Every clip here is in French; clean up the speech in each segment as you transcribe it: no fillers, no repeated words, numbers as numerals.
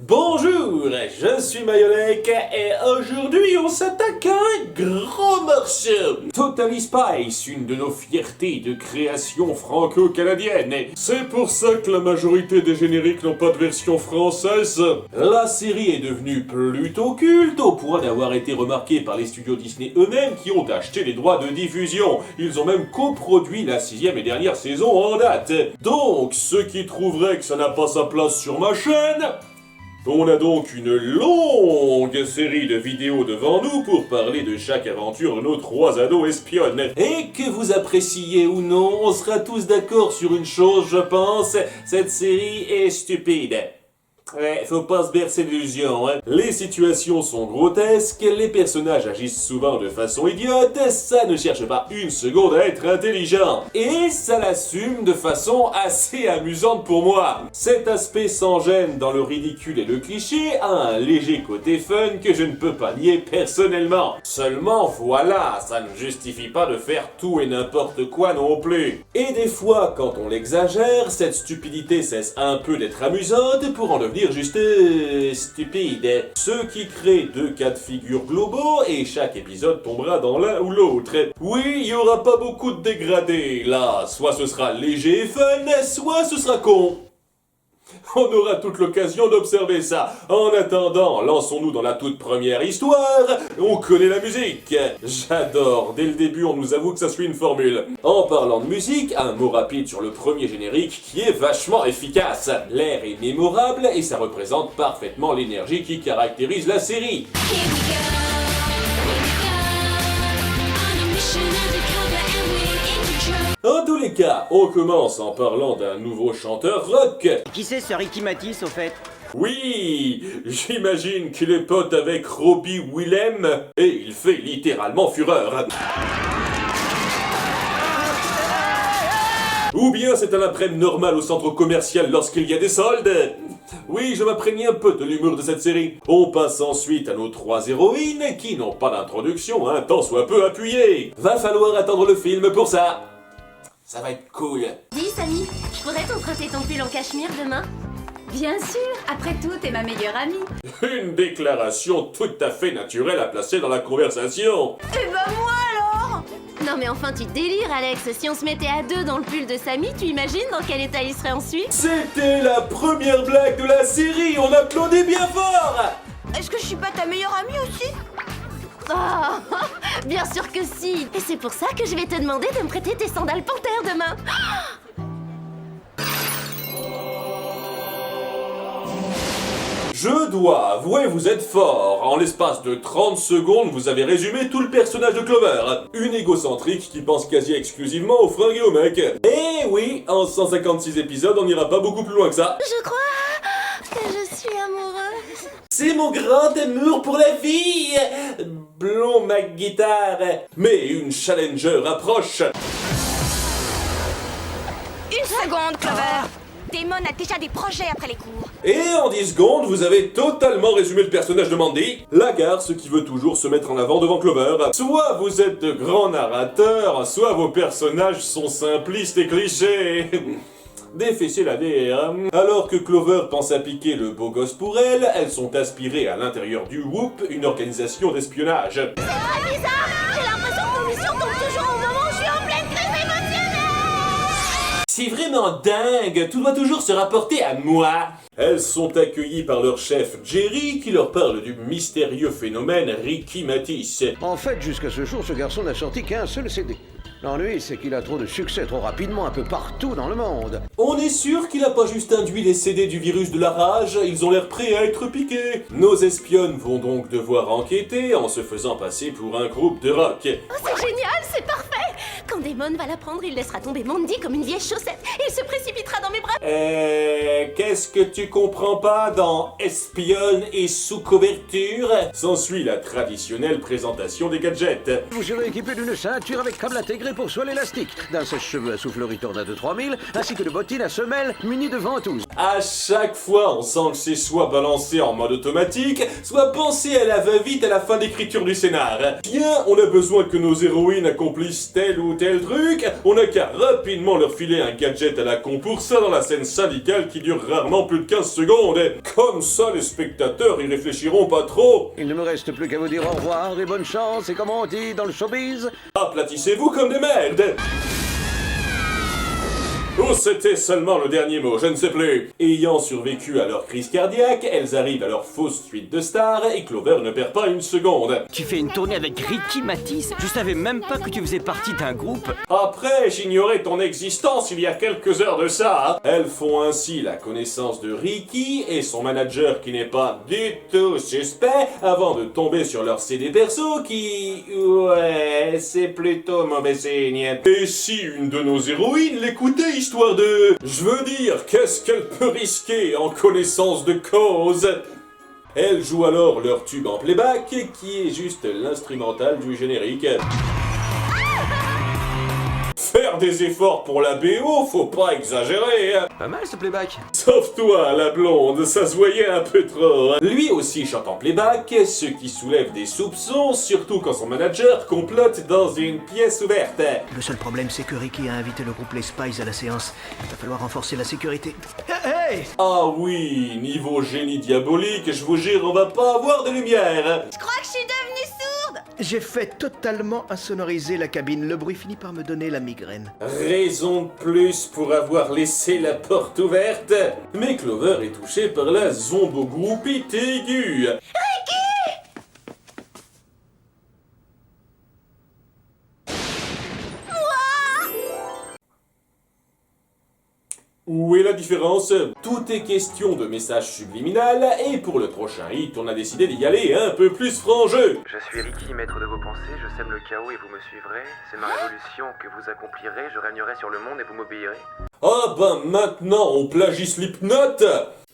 Bonjour, je suis Mayolek et aujourd'hui on s'attaque à un grand morceau. Totally Spice, une de nos fiertés de création franco-canadienne. Et c'est pour ça que la majorité des génériques n'ont pas de version française. La série est devenue plutôt culte au point d'avoir été remarquée par les studios Disney eux-mêmes qui ont acheté les droits de diffusion. Ils ont même coproduit la 6e et dernière saison en date. Donc, ceux qui trouveraient que ça n'a pas sa place sur ma chaîne... On a donc une longue série de vidéos devant nous pour parler de chaque aventure de nos 3 ados espionnes. Et que vous appréciez ou non, on sera tous d'accord sur une chose, je pense, cette série est stupide. Ouais, faut pas se bercer d'illusions, hein. Les situations sont grotesques, les personnages agissent souvent de façon idiote, ça ne cherche pas une seconde à être intelligent. Et ça l'assume de façon assez amusante pour moi. Cet aspect sans gêne dans le ridicule et le cliché a un léger côté fun que je ne peux pas nier personnellement. Seulement voilà, ça ne justifie pas de faire tout et n'importe quoi non plus. Et des fois, quand on l'exagère, cette stupidité cesse un peu d'être amusante pour en devenir juste stupide. Ce qui crée 2 cas de figure globaux et chaque épisode tombera dans l'un ou l'autre. Oui, il y aura pas beaucoup de dégradés là, soit ce sera léger et fun, soit ce sera con. On aura toute l'occasion d'observer ça. En attendant, lançons-nous dans la toute première histoire. On connaît la musique. J'adore. Dès le début, on nous avoue que ça suit une formule. En parlant de musique, un mot rapide sur le premier générique qui est vachement efficace. L'air est mémorable et ça représente parfaitement l'énergie qui caractérise la série. En tous les cas, on commence en parlant d'un nouveau chanteur rock. Qui c'est ce Ricky Matisse au fait? Oui, j'imagine qu'il est pote avec Robbie Willem et il fait littéralement fureur. Ou bien c'est un après-midi normal au centre commercial lorsqu'il y a des soldes. Oui, je m'imprègne un peu de l'humour de cette série. On passe ensuite à nos 3 héroïnes qui n'ont pas d'introduction un tant soit peu appuyée. Va falloir attendre le film pour ça. Ça va être cool. Dis, Samy, je pourrais t'emprunter ton pull en cachemire demain? Bien sûr, après tout, t'es ma meilleure amie. Une déclaration tout à fait naturelle à placer dans la conversation. Et bah moi alors! Non mais enfin, tu délires, Alex. Si on se mettait à 2 dans le pull de Samy, tu imagines dans quel état il serait ensuite? C'était la première blague de la série, on applaudit bien fort. Est-ce que je suis pas ta meilleure amie aussi? Oh, bien sûr que si. Et c'est pour ça que je vais te demander de me prêter tes sandales panthères demain. Je dois avouer, vous êtes fort. En l'espace de 30 secondes, vous avez résumé tout le personnage de Clover. Une égocentrique qui pense quasi exclusivement aux fringues et aux mecs. Et oui, en 156 épisodes, on n'ira pas beaucoup plus loin que ça. Je crois que je suis amoureuse. C'est mon grand amour pour la vie. Blond McGuitare. Mais une challenger approche. Une seconde, Clover! Damon a déjà des projets après les cours. Et en 10 secondes, vous avez totalement résumé le personnage de Mandy, la garce qui veut toujours se mettre en avant devant Clover. Soit vous êtes de grands narrateurs, soit vos personnages sont simplistes et clichés. Défessez la DR. Alors que Clover pense à piquer le beau gosse pour elle, elles sont aspirées à l'intérieur du Whoop, une organisation d'espionnage. C'est très bizarre. J'ai l'impression que nos missions tombent toujours au moment où je suis en pleine crise émotionnelle. C'est vraiment dingue, tout doit toujours se rapporter à moi. Elles sont accueillies par leur chef Jerry qui leur parle du mystérieux phénomène Ricky Matisse. En fait, jusqu'à ce jour, ce garçon n'a sorti qu'un seul CD. L'ennui, c'est qu'il a trop de succès trop rapidement un peu partout dans le monde. On est sûr qu'il a pas juste induit les CD du virus de la rage, ils ont l'air prêts à être piqués. Nos espionnes vont donc devoir enquêter en se faisant passer pour un groupe de rock. Oh, c'est génial, c'est parfait. Quand Damon va la prendre, il laissera tomber Mandy comme une vieille chaussette et il se précipitera dans mes bras. Qu'est-ce que tu comprends pas dans espionne et sous couverture? S'ensuit la traditionnelle présentation des gadgets. Vous serez équipé d'une ceinture avec câble intégré pour soie élastique, d'un sèche-cheveux à soufflerie Tornado 3000, ainsi que de bottines à semelles munies de ventouses. À chaque fois, on sent que c'est soit balancé en mode automatique, soit pensé à la va-vite à la fin d'écriture du scénar. Bien, on a besoin que nos héroïnes accomplissent telle ou telle tel truc, on n'a qu'à rapidement leur filer un gadget à la con pour ça dans la scène syndicale qui dure rarement plus de 15 secondes. Et comme ça, les spectateurs y réfléchiront pas trop. Il ne me reste plus qu'à vous dire au revoir et bonne chance, et comme on dit dans le showbiz... Aplatissez-vous comme des merdes. Ou c'était seulement le dernier mot, je ne sais plus. Ayant survécu à leur crise cardiaque, elles arrivent à leur fausse suite de stars et Clover ne perd pas une seconde. Tu fais une tournée avec Ricky Matisse? Je savais même pas que tu faisais partie d'un groupe. Après, j'ignorais ton existence il y a quelques heures de ça. Hein. Elles font ainsi la connaissance de Ricky et son manager qui n'est pas du tout suspect avant de tomber sur leur CD perso qui... Ouais, c'est plutôt mauvais signe. Et si une de nos héroïnes l'écoutait histoire de... Je veux dire, qu'est-ce qu'elle peut risquer en connaissance de cause? Elle joue alors leur tube en playback, qui est juste l'instrumental du générique. Faire des efforts pour la BO, faut pas exagérer. Pas mal ce playback. Sauf toi, la blonde, ça se voyait un peu trop. Lui aussi chante en playback, ce qui soulève des soupçons, surtout quand son manager complote dans une pièce ouverte. Le seul problème, c'est que Ricky a invité le groupe Les Spies à la séance. Il va falloir renforcer la sécurité. Hey! Ah oui, niveau génie diabolique, je vous jure, on va pas avoir de lumière. Je crois que je suis devenue sourde. J'ai fait totalement insonoriser la cabine. Le bruit finit par me donner la migraine. Raison de plus pour avoir laissé la porte ouverte. Mais Clover est touché par la zombogroupite aiguë. Où est la différence? Tout est question de message subliminal, et pour le prochain hit, on a décidé d'y aller un peu plus franc jeu. Je suis Ricky, maître de vos pensées, je sème le chaos et vous me suivrez. C'est ma révolution que vous accomplirez, je régnerai sur le monde et vous m'obéirez. Ah ben maintenant, on plagie Slipknot.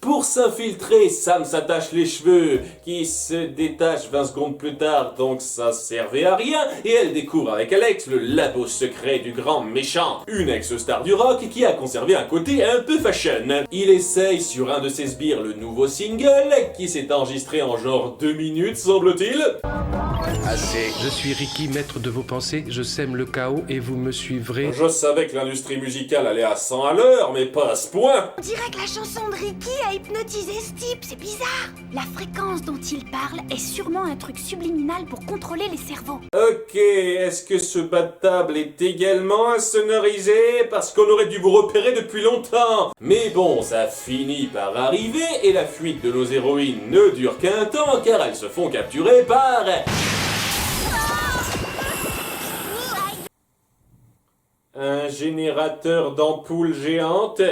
Pour s'infiltrer, Sam s'attache les cheveux, qui se détachent 20 secondes plus tard, donc ça servait à rien, et elle découvre avec Alex le labo secret du grand méchant, une ex-star du rock qui a conservé un côté un peu fashion. Il essaye sur un de ses sbires le nouveau single, qui s'est enregistré en genre 2 minutes, semble-t-il. Assez. Je suis Ricky, maître de vos pensées, je sème le chaos et vous me suivrez. Je savais que l'industrie musicale allait à 100 à l'heure, mais pas à ce point. On dirait que la chanson de Ricky a hypnotisé ce type, c'est bizarre. La fréquence dont il parle est sûrement un truc subliminal pour contrôler les cerveaux. Ok, est-ce que ce bas de table est également insonorisé? Parce qu'on aurait dû vous repérer depuis longtemps. Mais bon, ça finit par arriver, et la fuite de nos héroïnes ne dure qu'un temps, car elles se font capturer par... un générateur d'ampoules géantes?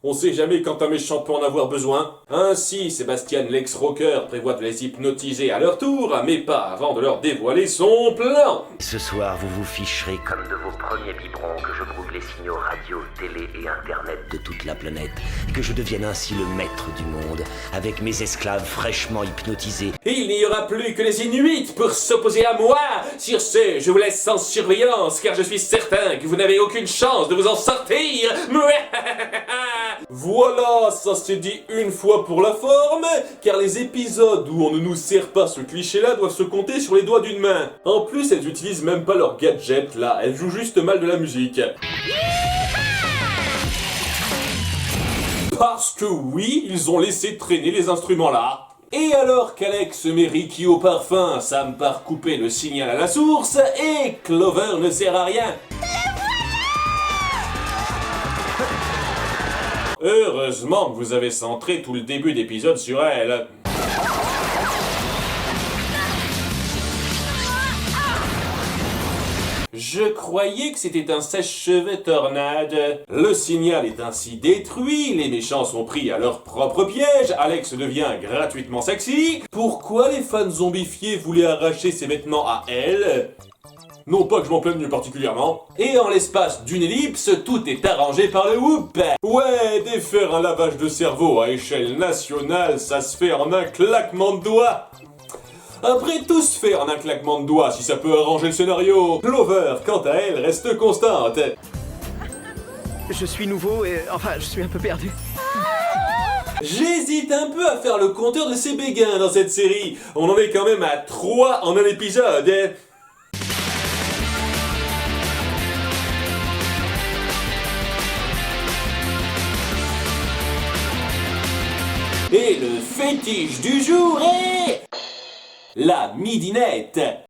On sait jamais quand un méchant peut en avoir besoin. Ainsi, Sébastien l'ex-rocker prévoit de les hypnotiser à leur tour, mais pas avant de leur dévoiler son plan. Ce soir, vous vous ficherez comme de vos premiers biberons que je brouille les signaux radio, télé et internet de toute la planète, et que je devienne ainsi le maître du monde, avec mes esclaves fraîchement hypnotisés. Il n'y aura plus que les Inuits pour s'opposer à moi. Sur ce, je vous laisse sans surveillance, car je suis certain que vous n'avez aucune chance de vous en sortir. Voilà, ça c'est dit une fois pour la forme, car les épisodes où on ne nous sert pas ce cliché-là doivent se compter sur les doigts d'une main. En plus, elles utilisent même pas leur gadget là, elles jouent juste mal de la musique. Parce que oui, ils ont laissé traîner les instruments là. Et alors qu'Alex met Ricky au parfum, Sam part couper le signal à la source, et Clover ne sert à rien. Heureusement que vous avez centré tout le début d'épisode sur elle. Je croyais que c'était un sèche-cheveux tornade. Le signal est ainsi détruit, les méchants sont pris à leur propre piège, Alex devient gratuitement sexy. Pourquoi les fans zombifiés voulaient arracher ses vêtements à elle? Non pas que je m'en plaigne particulièrement. Et en l'espace d'une ellipse, tout est arrangé par le whoop. Ouais, défaire un lavage de cerveau à échelle nationale, ça se fait en un claquement de doigts. Après, tout se fait en un claquement de doigts si ça peut arranger le scénario. Clover, quant à elle, reste constante. Je suis nouveau et... enfin, je suis un peu perdu. J'hésite un peu à faire le compteur de ces béguins dans cette série. On en est quand même à 3 en un épisode. Et le fétiche du jour est... la midinette.